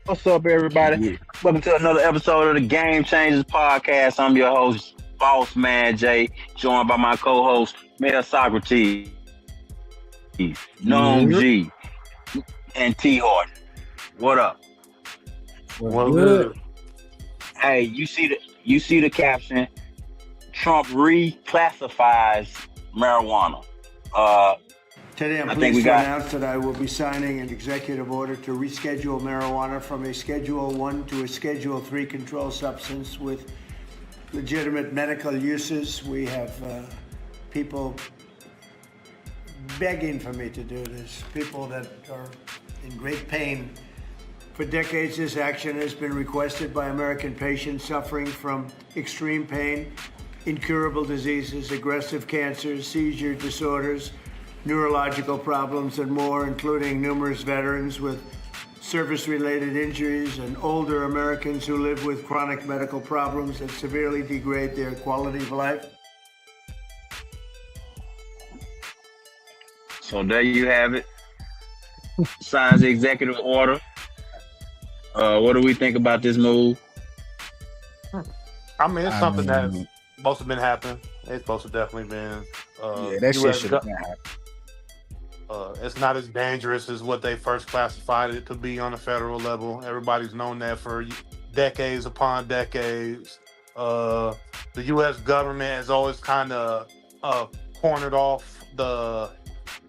What's up, everybody? Yeah. Welcome to another episode of the Game Changers Podcast. I'm your host, Boss Man Jay, joined by my co-host, Mayor Socrates, Gnome G, Yeah. and T Horton. What up? Was Well, good. good. Hey, you see the caption? Trump reclassifies marijuana. Uh, Today, I'm I think we pleased to got. announce that I will be signing an executive order to reschedule marijuana from a Schedule 1 to a Schedule 3 controlled substance with legitimate medical uses. We have people begging for me to do this, people that are in great pain. For decades, this action has been requested by American patients suffering from extreme pain, incurable diseases, aggressive cancers, seizure disorders, neurological problems, and more, including numerous veterans with service-related injuries and older Americans who live with chronic medical problems that severely degrade their quality of life. So there you have it. Signs the executive order. What do we think about this move? I mean, it's I something that's mean, supposed to been happening. It's supposed to definitely been. yeah, that shit U.S. should have been happening. It's not as dangerous as what they first classified it to be on a federal level. Everybody's known that for decades upon decades. The U.S. government has always kind of cornered off the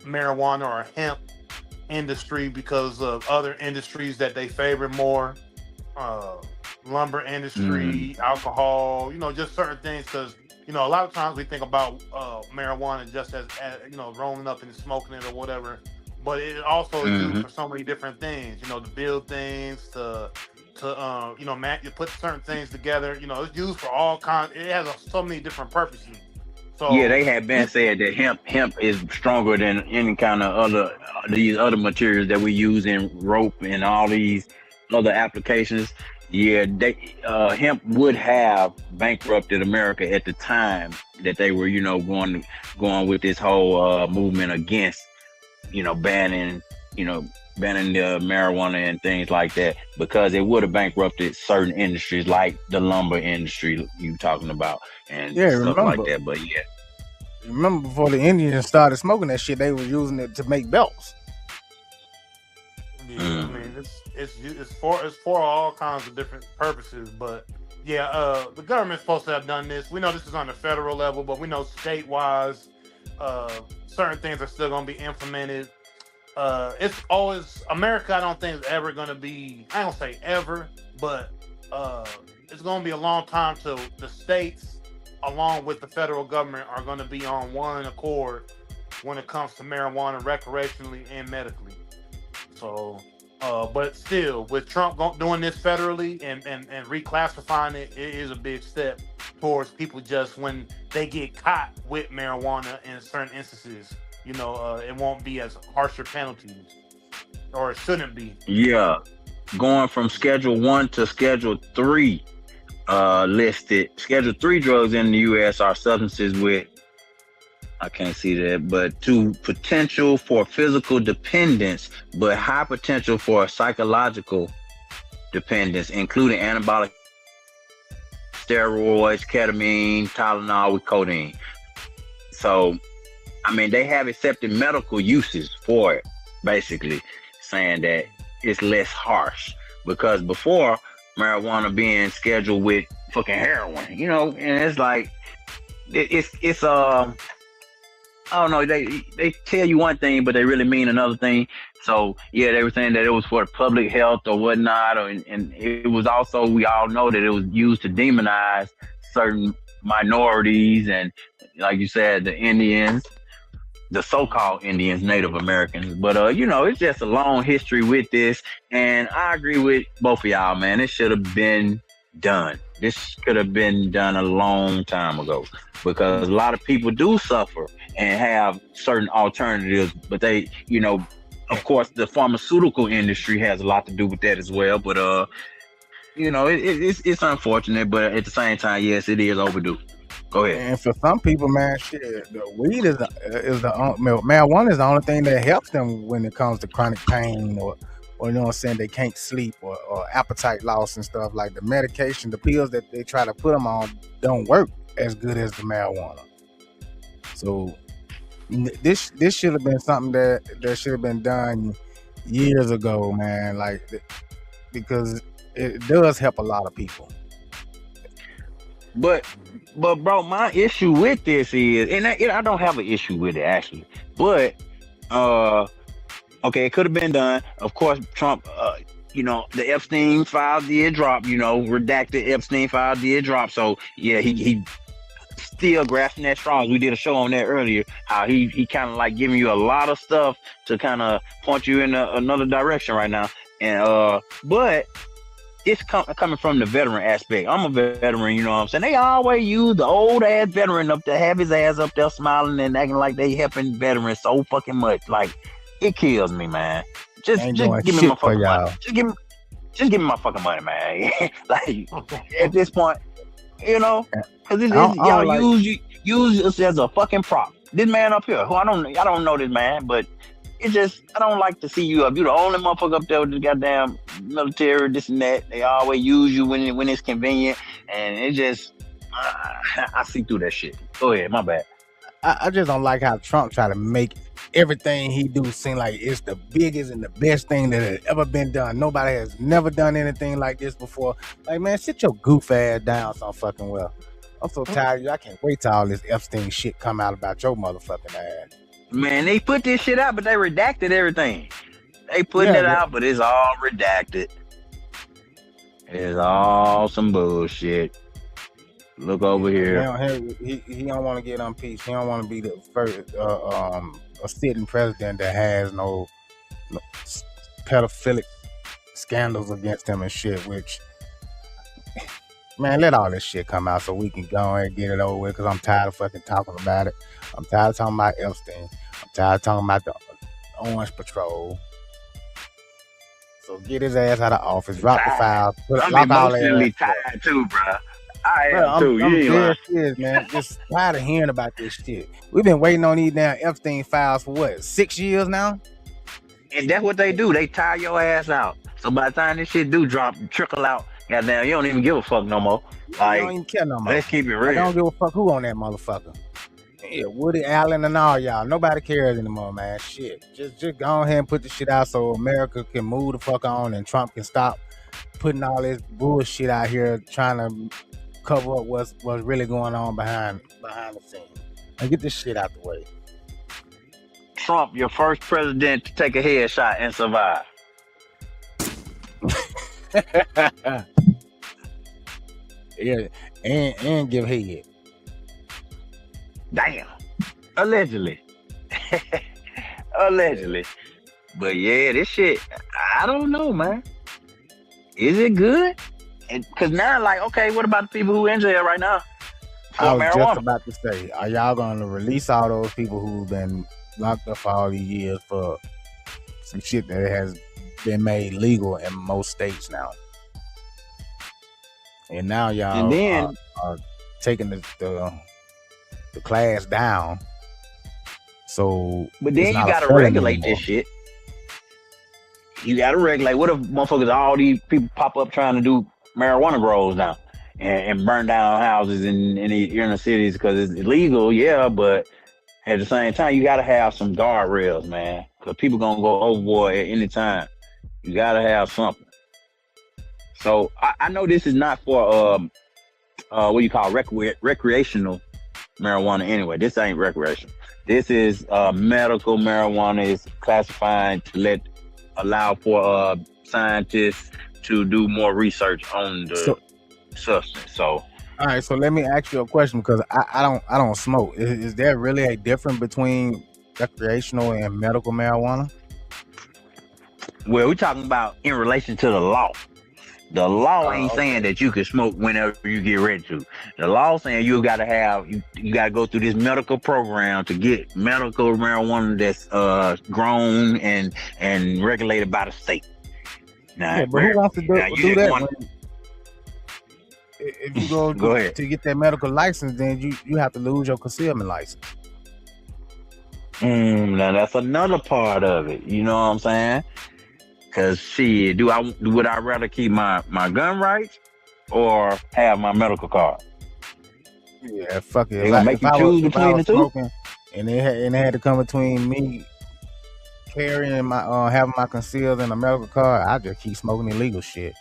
marijuana or hemp industry because of other industries that they favor more. Lumber industry, alcohol, just certain things. Because a lot of times we think about marijuana just as rolling up and smoking it or whatever, but it also is used Mm-hmm. for so many different things. To build things, to you put certain things together. It's used for all kinds. It has so many different purposes. Yeah, So they had been said that hemp is stronger than any kind of other these other materials that we use in rope and all these other applications. Yeah, they hemp would have bankrupted America at the time that they were, going with this whole movement against, banning, banning the marijuana and things like that, because it would have bankrupted certain industries like the lumber industry you talking about and Yeah, stuff like that. But yeah. remember before the Indians started smoking that shit, they was using it to make belts. yeah, I mean it's for all kinds of different purposes, but yeah, the government's supposed to have done this. We know this is on the federal level, but we know state-wise, certain things are still going to be implemented. It's always America. I don't think is ever going to be. I don't say ever, but it's going to be a long time till the states, along with the federal government, are going to be on one accord when it comes to marijuana recreationally and medically. So, but still, with Trump doing this federally and reclassifying it, it is a big step towards people just when they get caught with marijuana in certain instances. It won't be as harsher penalties, or it shouldn't be. Yeah, going from Schedule 1 to Schedule 3 listed. Schedule 3 drugs in the U.S. are substances with, I can't see that, but to potential for physical dependence, but high potential for psychological dependence, including anabolic steroids, ketamine, Tylenol with codeine. So, I mean, they have accepted medical uses for it, basically saying that it's less harsh, because before marijuana being scheduled with fucking heroin, and it's like it's I don't know, they tell you one thing but they really mean another thing. So yeah, they were saying that it was for public health or whatnot, and it was also, we all know that it was used to demonize certain minorities, and like you said, the Indians, the so-called Indians, Native Americans. But it's just a long history with this, and I agree with both of y'all, man. It should have been done. This could have been done a long time ago, because a lot of people do suffer and have certain alternatives, but they, of course, the pharmaceutical industry has a lot to do with that as well. But it's unfortunate, but at the same time, yes, it is overdue. Go ahead. And for some people, man, shit, the weed marijuana is the only thing that helps them when it comes to chronic pain or or you know what I'm saying, they can't sleep, or appetite loss and stuff. Like the medication, the pills that they try to put them on don't work as good as the marijuana. So this should have been something that should have been done years ago, man. Like, because it does help a lot of people. But bro, my issue with this is, and I don't have an issue with it actually, but okay, it could have been done. Of course, Trump, you know, the Epstein file did drop. You know, redacted Epstein file did drop. So yeah, he still grasping that straws. We did a show on that earlier. How he kind of like giving you a lot of stuff to kind of point you in another direction right now. And but it's coming from the veteran aspect. I'm a veteran, you know what I'm saying? They always use the old ass veteran up there, have his ass up there smiling and acting like they helping veterans so fucking much. Like, it kills me, man. Just give me my fucking money. Just give me my fucking money, man. Like, at this point, you know, because y'all use us as a fucking prop. This man up here, who I don't know this man, but it's just, I don't like to see you up. You the only motherfucker up there with the goddamn military, this and that. They always use you when it's convenient, and it just, I see through that shit. Go ahead, my bad. I just don't like how Trump try to make everything he do seem like it's the biggest and the best thing that has ever been done. Nobody has never done anything like this before. Like, man, sit your goof ass down some fucking well. I'm so tired of you. I can't wait till all this Epstein shit come out about your motherfucking ass. Man, they put this shit out, but they redacted everything. They putting it out, but it's all redacted. It's all some bullshit. Look over here. He don't want to get impeached. He don't want to be the first a sitting president that has no pedophilic scandals against him and shit. Which, man, let all this shit come out so we can go and get it over with. Because I'm tired of fucking talking about it. I'm tired of talking about Epstein. I'm tired of talking about the Orange Patrol. So get his ass out of office. Drop the file. I'm emotionally tired too, bro. I am too. I'm dead serious, man. Just tired of hearing about this shit. We've been waiting on these damn Epstein files for what, 6 years now? And that's what they do. They tire your ass out. So by the time this shit do drop, trickle out, goddamn, you don't even give a fuck no more. Like, you don't even care no more. Let's keep it real. I don't give a fuck who on that motherfucker. Yeah, Woody Allen and all y'all. Nobody cares anymore, man. Shit. Just go ahead and put the shit out so America can move the fuck on and Trump can stop putting all this bullshit out here trying to cover up what's really going on behind the scenes. And get this shit out the way. Trump, your first president to take a headshot and survive. Yeah, and give head. Damn. Allegedly. Allegedly. But yeah, this shit, I don't know, man. Is it good? Because now, like, okay, what about the people who in jail right now? I was just about to say, are y'all going to release all those people who've been locked up for all these years for some shit that has been made legal in most states now? And now y'all are taking the class down. So, but then you gotta regulate this shit. You gotta regulate. What if motherfuckers, all these people pop up trying to do marijuana grows now and burn down houses in the inner cities because it's illegal? Yeah, but at the same time, you gotta have some guardrails, man, because people gonna go overboard at any time. You gotta have something. So I know this is not for what you call recreational marijuana anyway. This ain't recreational. This is medical marijuana. Is classified to allow for scientists to do more research on the substance. So all right, so let me ask you a question, because I don't smoke. Is there really a difference between recreational and medical marijuana? Well, we're talking about in relation to the law. The law ain't saying that you can smoke whenever you get ready to. The law saying you gotta go through this medical program to get medical marijuana that's grown and regulated by the state. Now, yeah, but who wants to do that? If you go to get that medical license, then you have to lose your concealment license. Now that's another part of it. You know what I'm saying? Cause shit, would I rather keep my gun rights or have my medical card? Yeah, fuck it. They gonna make you choose between the two? Smoking, and they had to come between me carrying my having my concealed and a medical card, I just keep smoking illegal shit.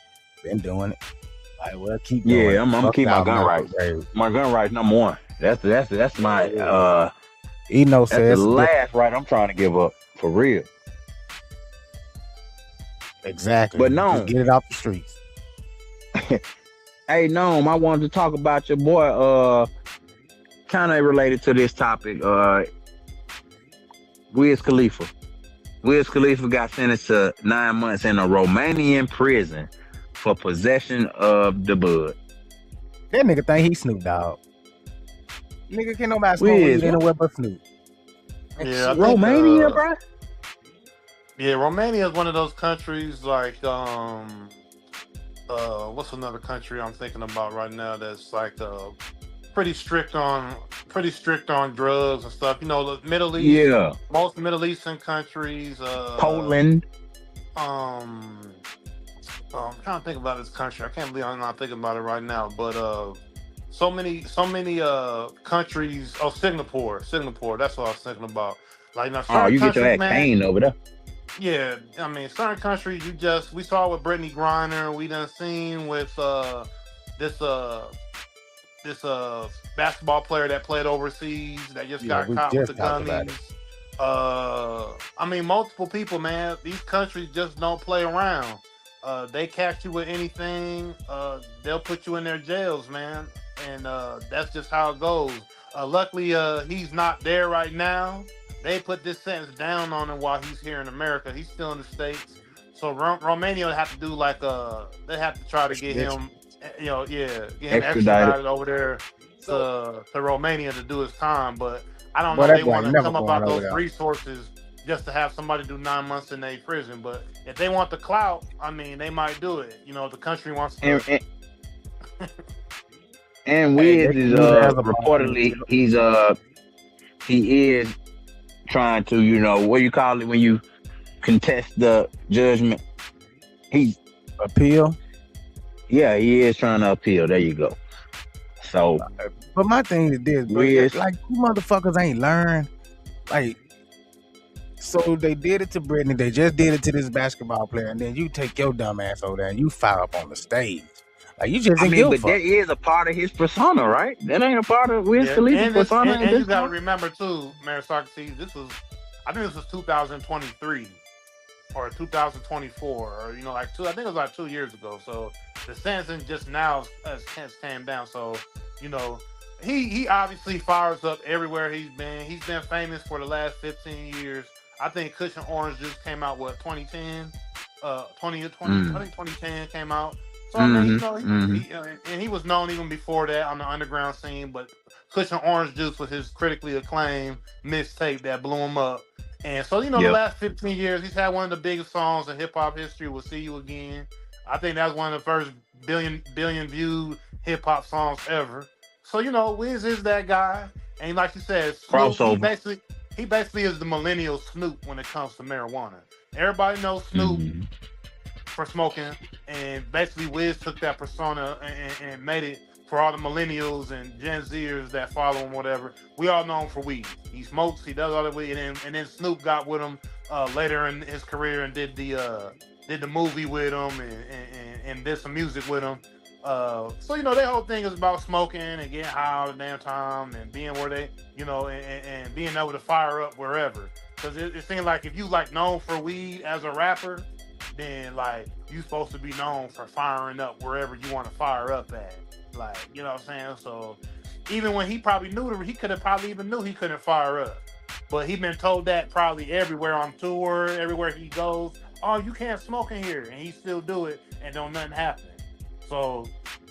Been doing it. Like, well, keep doing it. I'm keep my gun rights. My gun rights number one. That's my Eno that's says the last right I'm trying to give up for real. Exactly. But no, just get it off the streets. Hey, Noam, I wanted to talk about your boy. Kind of related to this topic. Wiz Khalifa. Wiz Khalifa got sentenced to 9 months in a Romanian prison for possession of the bud. That nigga think he Snoop Dogg. Nigga, can't nobody smoke weed anywhere but Snoop. Yeah, Romania, bro. Yeah, Romania is one of those countries like what's another country I'm thinking about right now that's like pretty strict on drugs and stuff. You know, the Middle East. Yeah. Most Middle Eastern countries. Poland. I'm trying to think about this country. I can't believe I'm not thinking about it right now. But so many countries. Oh, Singapore. That's what I was thinking about. Like now, you get your ass pain over there. Yeah, I mean, certain countries we saw with Brittany Griner. We done seen with this basketball player that played overseas that just got caught with the gummies. I mean, multiple people, man. These countries just don't play around. They catch you with anything, they'll put you in their jails, man. And that's just how it goes. Luckily, he's not there right now. They put this sentence down on him while he's here in America. He's still in the States. So Romania would have to do like they have to try to get him, get him extradited over there to Romania to do his time. But I don't know if they want to come up out those resources just to have somebody do 9 months in a prison. But if they want the clout, I mean, they might do it. You know, if the country wants to. And Wiz is reportedly he is trying to, you know, what do you call it when you contest the judgment? He's appeal. Yeah, he is trying to appeal. There you go. So, but my thing is this, Wiz, like, you motherfuckers ain't learned. Like, so they did it to Brittany. They just did it to this basketball player, and then you take your dumb ass over there and you fire up on the stage. Like, you just didn't but that is a part of his persona, right? That ain't a part of Wiz Khalifa's persona. And you gotta remember too, Mayor Socrates, I think this was 2023 or 2024, or I think it was like 2 years ago. So the sentencing just now has came down. So he obviously fires up everywhere he's been. He's been famous for the last 15 years. I think Cushion Orange Juice came out 2010, 2020. I think 2010 came out. So I mean, he was known even before that on the underground scene. But Cushion Orange Juice was his critically acclaimed mixtape that blew him up. And so the last 15 years, he's had one of the biggest songs in hip hop history. "We'll See You Again." I think that's one of the first billion viewed hip hop songs ever. So Wiz is that guy, and like you said, Snoop, he basically is the millennial Snoop when it comes to marijuana. Everybody knows Snoop for smoking, and basically Wiz took that persona and made it for all the millennials and Gen Zers that follow him, whatever. We all know him for weed. He smokes, he does all that weed, and then Snoop got with him later in his career and did the movie with him and did some music with him. So their whole thing is about smoking and getting high all the damn time and being where they, and being able to fire up wherever. Because it seems like if you known for weed as a rapper, then you supposed to be known for firing up wherever you want to fire up at. You know what I'm saying? So even when he probably knew he could have probably even knew he couldn't fire up. But he been told that probably everywhere on tour, everywhere he goes. Oh, you can't smoke in here, and he still do it, and don't nothing happen. So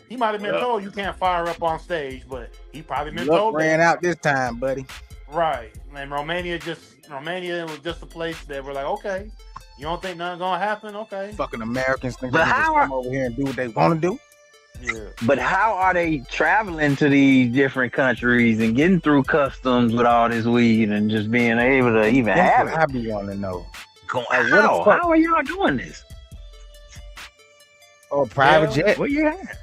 he might have been told you can't fire up on stage, but he probably been told ran out this time, buddy. Right. And Romania was just a place that we're like, okay, you don't think nothing gonna happen? Okay. Fucking Americans think they just come over here and do what they want to do. Yeah. But how are they traveling to these different countries and getting through customs with all this weed and just being able to even have it? I be wanting to know. Like, where the fuck? How are y'all doing this? Or private Yeah. jet? Where you at?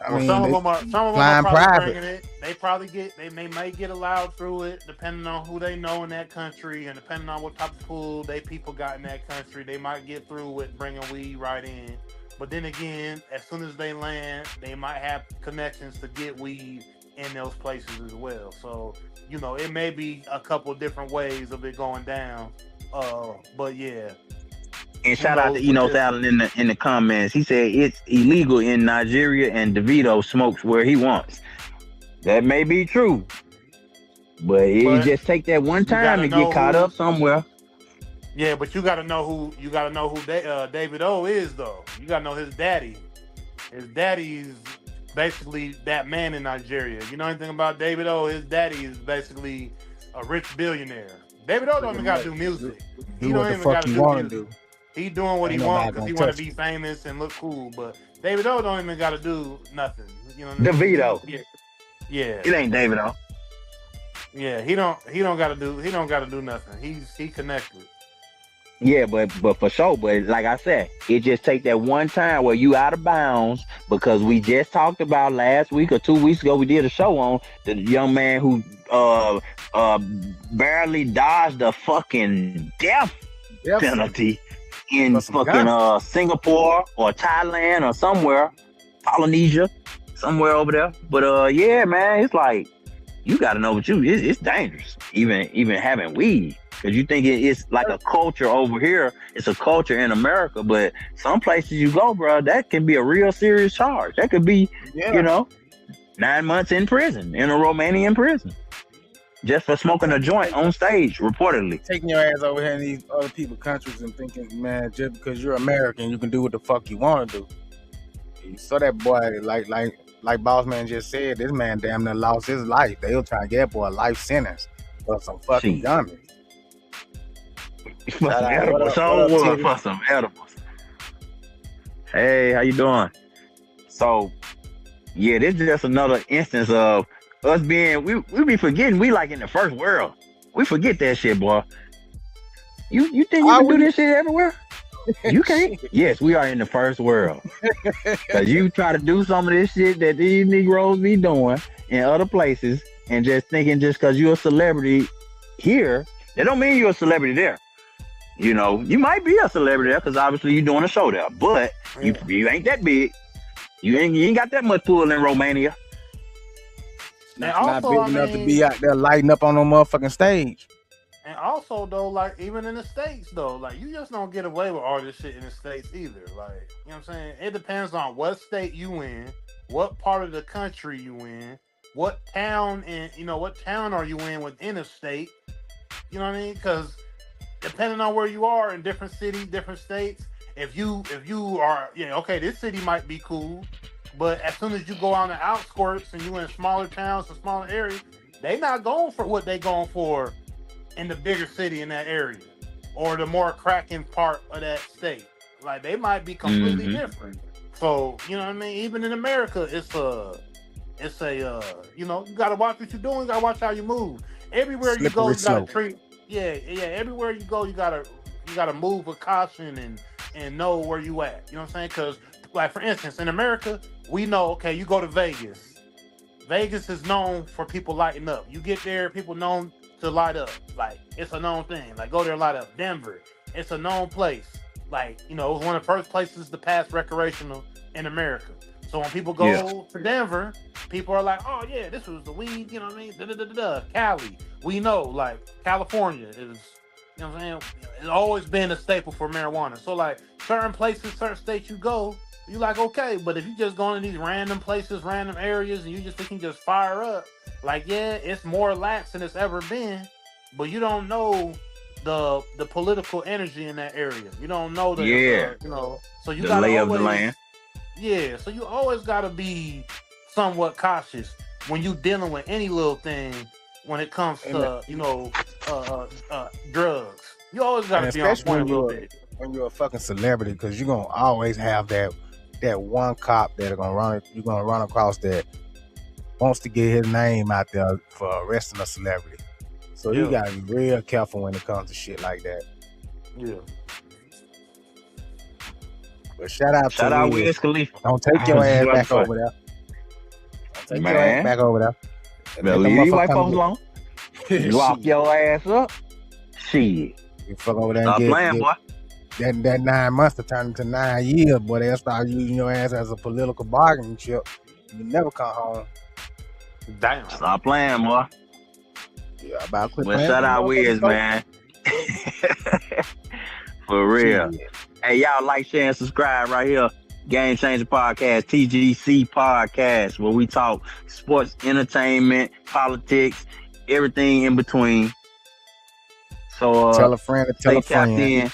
I Well, mean, some of they them are flying probably private. bringing it. They may get allowed through it, depending on who they know in that country, and depending on what type of pool they people got in that country. They might get through with bringing weed right in. But then again, as soon as they land, they might have connections to get weed in those places as well. So it may be a couple different ways of it going down. But yeah. And Who shout out to knows with this? Allen in the comments. He said it's illegal in Nigeria and DeVito smokes where he wants. That may be true, but it But just take that one you time gotta to know get caught who- up somewhere. Yeah, but you gotta know who David O is though. You gotta know his daddy. His daddy's basically that man in Nigeria. You know anything about David O? His daddy is basically a rich billionaire. David O don't even gotta do music. Do what the fuck you want to do. He doing what Ain't he wants nobody because he gonna want to touch be famous and look cool. But David O don't even gotta do nothing. You know what I mean? DeVito. Yeah. It ain't David O. Yeah. He don't gotta do nothing. He connected. Yeah, but for sure. But like I said, it just take that one time where you out of bounds, because we just talked about last week or 2 weeks ago. We did a show on the young man who barely dodged a fucking death penalty in fucking Singapore or Thailand or somewhere, Polynesia, somewhere over there. But yeah, man, it's like you got to know it's dangerous. Even having weed. Because you think it's like a culture over here. It's a culture in America, but some places you go, bro, that can be a real serious charge. That could be, 9 months in prison, in a Romanian prison, just for smoking a joint on stage, reportedly. Taking your ass over here in these other people's countries and thinking, man, just because you're American, you can do what the fuck you want to do. You saw that boy, like Boss Man just said, this man damn near lost his life. They were trying to get that boy a life sentence for some fucking dummies. For some edibles. For some edibles. Hey, how you doing? So, yeah, this is just another instance of us being, we be forgetting we like in the first world. We forget that shit, boy. You think you can do this shit everywhere? You can't. Yes, we are in the first world. Because you try to do some of this shit that these Negroes be doing in other places and just thinking just because you're a celebrity here, that don't mean you're a celebrity there. You know, you might be a celebrity there because obviously you're doing a show there, but you ain't that big. You ain't got that much pull in Romania. Not big enough to be out there lighting up on no motherfucking stage. And also though, like even in the States though, like you just don't get away with all this shit in the States either. Like, you know what I'm saying? It depends on what state you in, what part of the country you in, what town are you in within a state. You know what I mean? Because depending on where you are in different cities, different states, if you are, this city might be cool, but as soon as you go on the outskirts and you in smaller towns and smaller areas, they not going for what they going for in the bigger city in that area or the more cracking part of that state. Like they might be completely different. So, you know what I mean? Even in America, it's you gotta watch what you're doing, you gotta watch how you move. Everywhere you go, you gotta treat. Everywhere you go, you gotta move with caution and know where you at. You know what I'm saying? Because, like for instance, in America, we know, okay, you go to Vegas. Vegas is known for people lighting up. You get there, people known to light up. Like it's a known thing. Like go there, light up. Denver, it's a known place. Like it was one of the first places to pass recreational in America. So when people go to Denver, people are like, oh yeah, this was the weed, you know what I mean? Cali. We know, like, California is, you know what I'm saying? It's always been a staple for marijuana. So like certain places, certain states you go, you like, okay, but if you just go into these random places, random areas, and you just think you can just fire up, like, yeah, it's more lax than it's ever been, but you don't know the political energy in that area. You don't know so you gotta lay of the land. Yeah, so you always got to be somewhat cautious when you dealing with any little thing when it comes to, drugs. You always got to be on point a little bit. When you're a fucking celebrity, because you're going to always have that one cop that you're going to run across that wants to get his name out there for arresting a celebrity. So you gotta be real careful when it comes to shit like that. Yeah. But shout out Wiz Khalifa. Don't take your ass back over there. Don't take your ass back over there. Better leave you white folks alone. Lock your ass up. Shit. You fuck over there Stop and playing, boy. That 9 months to turn into 9 years, boy. They'll start using your ass as a political bargaining chip. You never come home. Damn. Stop playing, boy. Yeah, about quit Well, playing. shout out Wiz, man. For real. Shit. Hey, y'all like, share, and subscribe right here. Game Changer Podcast, TGC Podcast, where we talk sports, entertainment, politics, everything in between. So Tell a friend to tell a stay tapped friend. in.